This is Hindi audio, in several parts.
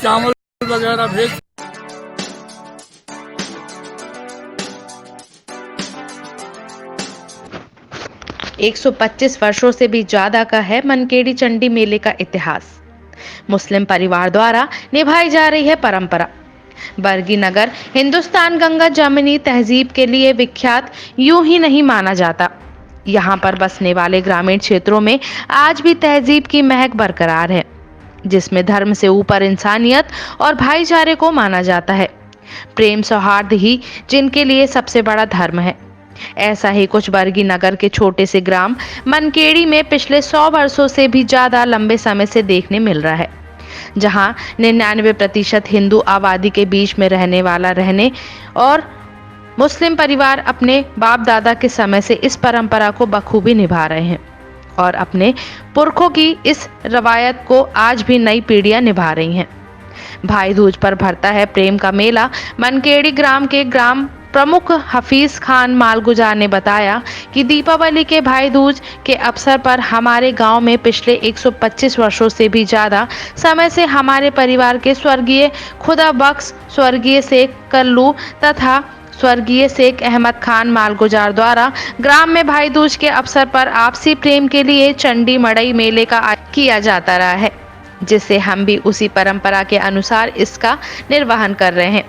चावल वगैरह भेज। 125 वर्षों से भी ज्यादा का है मनकेड़ी चंडी मेले का इतिहास। मुस्लिम परिवार द्वारा निभाई जा रही है परंपरा। बरगी नगर हिंदुस्तान गंगा जमनी तहजीब के लिए विख्यात यूं ही नहीं माना जाता। यहाँ पर बसने वाले ग्रामीण क्षेत्रों में आज भी तहजीब की महक बरकरार है, जिसमें धर्म से ऊपर इंसानियत और भाईचारे को माना जाता है। प्रेम सौहार्द ही जिनके लिए सबसे बड़ा धर्म है। ऐसा ही कुछ बरगी नगर के छोटे से ग्राम मनकेड़ी में पिछले 100 वर्षों से भी ज्यादा लंबे समय से देखने मिल रहा है, जहां 99% हिंदू आबादी के बीच में रहने और मुस्लिम परिवार अपने बाप दादा के समय से इस परंपरा को बखूबी निभा रहे हैं और अपने पुरखों की इस रवायत को आज भी नई पीढ़ियां निभा रही हैं। भाई दूज पर भरता है प्रेम का मेला। मनकेड़ी ग्राम के ग्राम प्रमुख हफीज खान मालगुजार ने बताया कि दीपावली के भाई दूज के अवसर पर हमारे गांव में पिछले 125 वर्षों से भी ज्यादा समय से हमारे परिवार के स्वर्गीय खुदा बख्श, स्वर्गीय शेख कल्लू तथा स्वर्गीय शेख अहमद खान मालगुजार द्वारा ग्राम में भाई दूज के अवसर पर आपसी प्रेम के लिए चंडी मड़ई मेले का आयोजन किया जाता रहा है, जिससे हम भी उसी परंपरा के अनुसार इसका निर्वहन कर रहे हैं।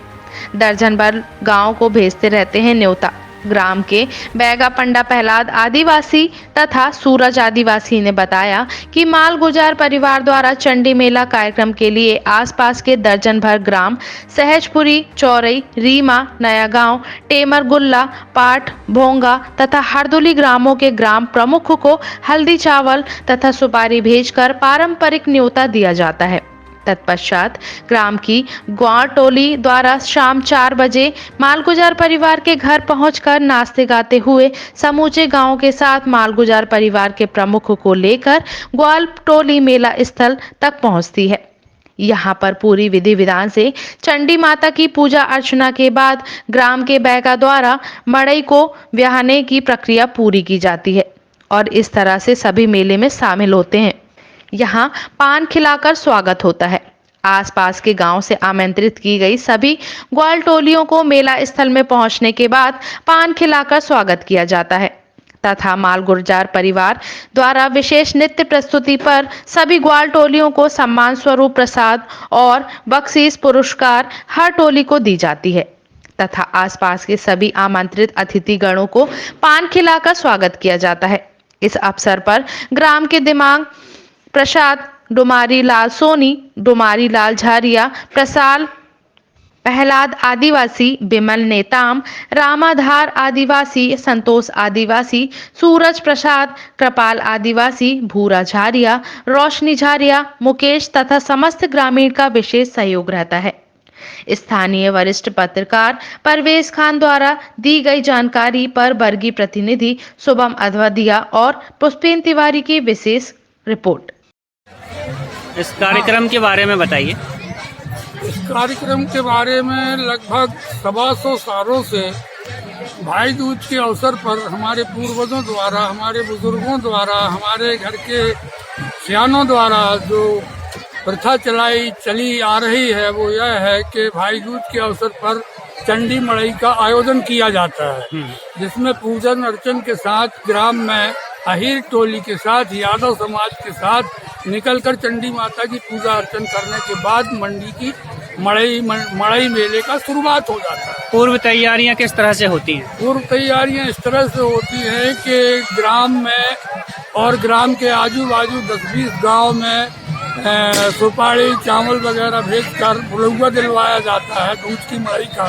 दर्जन भर गांव को भेजते रहते हैं न्योता। ग्राम के बैगा पंडा प्रहलाद आदिवासी तथा सूरज आदिवासी ने बताया कि मालगुजार परिवार द्वारा चंडी मेला कार्यक्रम के लिए आसपास के दर्जन भर ग्राम सहजपुरी, चौरई, रीमा, नया गांव, टेमर गुल्ला, पाठ, भोंगा तथा हरदुली ग्रामों के ग्राम प्रमुख को हल्दी चावल तथा सुपारी भेजकर पारंपरिक न्योता दिया जाता है। तत्पश्चात ग्राम की ग्वार टोली द्वारा शाम 4 बजे मालगुजार परिवार के घर पहुंचकर नाचते गाते हुए समूचे गांव के साथ मालगुजार परिवार के प्रमुख को लेकर ग्वाल टोली मेला स्थल तक पहुंचती है। यहाँ पर पूरी विधि विधान से चंडी माता की पूजा अर्चना के बाद ग्राम के बैगा द्वारा मड़ई को ब्याहने की प्रक्रिया पूरी की जाती है और इस तरह से सभी मेले में शामिल होते हैं। यहाँ पान खिलाकर स्वागत होता है। आसपास के गांव से आमंत्रित की गई सभी ग्वाल टोलियों को मेला स्थल में पहुंचने के बाद पान खिलाकर स्वागत किया जाता है तथा मालगुजार परिवार द्वारा विशेष नृत्य प्रस्तुति पर सभी ग्वाल टोलियों को सम्मान स्वरूप प्रसाद और बख्शीश पुरस्कार हर टोली को दी जाती है तथा आसपास के सभी आमंत्रित अतिथि गणों को पान खिलाकर स्वागत किया जाता है। इस अवसर पर ग्राम के दिमाग प्रसाद, डुमारी लाल सोनी, डुमारी लाल झारिया, प्रसाद प्रहलाद आदिवासी, बिमल नेताम, रामाधार आदिवासी, संतोष आदिवासी, सूरज प्रसाद, कृपाल आदिवासी, भूरा झारिया, रोशनी झारिया, मुकेश तथा समस्त ग्रामीण का विशेष सहयोग रहता है। स्थानीय वरिष्ठ पत्रकार परवेज खान द्वारा दी गई जानकारी पर बरगी प्रतिनिधि शुभम अधवदिया और पुष्पेन तिवारी की विशेष रिपोर्ट। इस कार्यक्रम के बारे में बताइए। इस कार्यक्रम के बारे में लगभग 125 सालों से भाई दूज के अवसर पर हमारे पूर्वजों द्वारा, हमारे बुजुर्गों द्वारा, हमारे घर के सियानों द्वारा जो प्रथा चली आ रही है वो यह है कि भाई दूज के अवसर पर चंडी मड़ई का आयोजन किया जाता है, जिसमें पूजन अर्चन के साथ ग्राम में अहीर टोली के साथ, यादव समाज के साथ निकलकर चंडी माता की पूजा अर्चन करने के बाद मंडी की मड़ई मेले का शुरुआत हो जाता है। पूर्व तैयारियां किस तरह से होती हैं? पूर्व तैयारियां इस तरह से होती हैं कि ग्राम में और ग्राम के आजू बाजू 10-20 गाँव में सुपारी, चावल वगैरह भेजकर बुलौआ दिलवाया जाता है दूध की मड़ई का,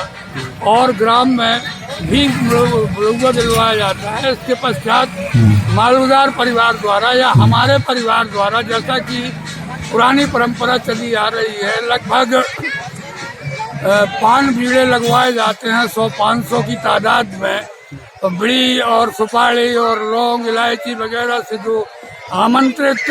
और ग्राम में भी बुलौआ दिलवाया जाता है। इसके पश्चात मालगुजार परिवार द्वारा या हमारे परिवार द्वारा, जैसा कि पुरानी परंपरा चली आ रही है, लगभग पान बीड़े लगवाए जाते हैं 100-500 की तादाद में। तो बीड़ी और सुपारी और लौंग, इलायची वगैरह से जो आमंत्रित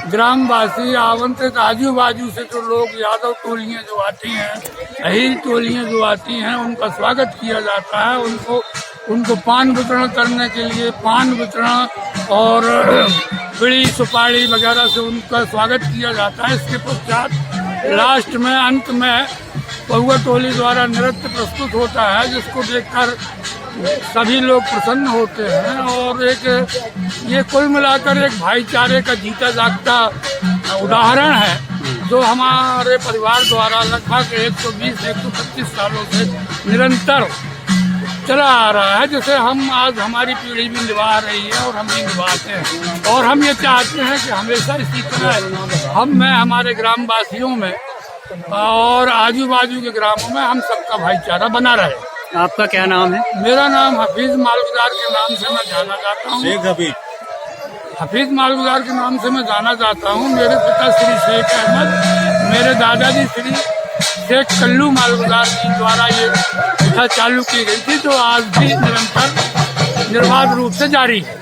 ग्रामवासी, आमंत्रित आजू बाजू से जो लोग, यादव टोलियाँ जो आती हैं, अहीर टोलियाँ जो आती हैं, उनका स्वागत किया जाता है। उनको पान वितरण करने के लिए पान वितरण और बीड़ी सुपारी वगैरह से उनका स्वागत किया जाता है। इसके पश्चात लास्ट में अंत में पहुआ टोली द्वारा नृत्य प्रस्तुत होता है, जिसको देखकर सभी लोग प्रसन्न होते हैं। और एक ये कुल मिलाकर एक भाईचारे का जीता जागता उदाहरण है, जो हमारे परिवार द्वारा लगभग 120-125 सालों से निरंतर चला आ रहा है, जिसे हम आज हमारी पीढ़ी भी निभा रही है और हम भी निभाते हैं। और हम ये चाहते हैं कि हमेशा इसी तरह हमारे ग्रामवासियों में और आजू बाजू के ग्रामों में हम सबका भाईचारा बना रहे। आपका क्या नाम है? मेरा नाम हफीज मालगुजार के नाम से मैं जाना जाता हूँ। हफीज मालगुजार के नाम से मैं जाना जाता हूँ। मेरे पिता श्री शेख अहमद, मेरे दादाजी श्री शेख कल्लू मालगुजार जी द्वारा ये प्रथा चालू की गई थी, जो आज भी निरंतर निर्बाध रूप से जारी है।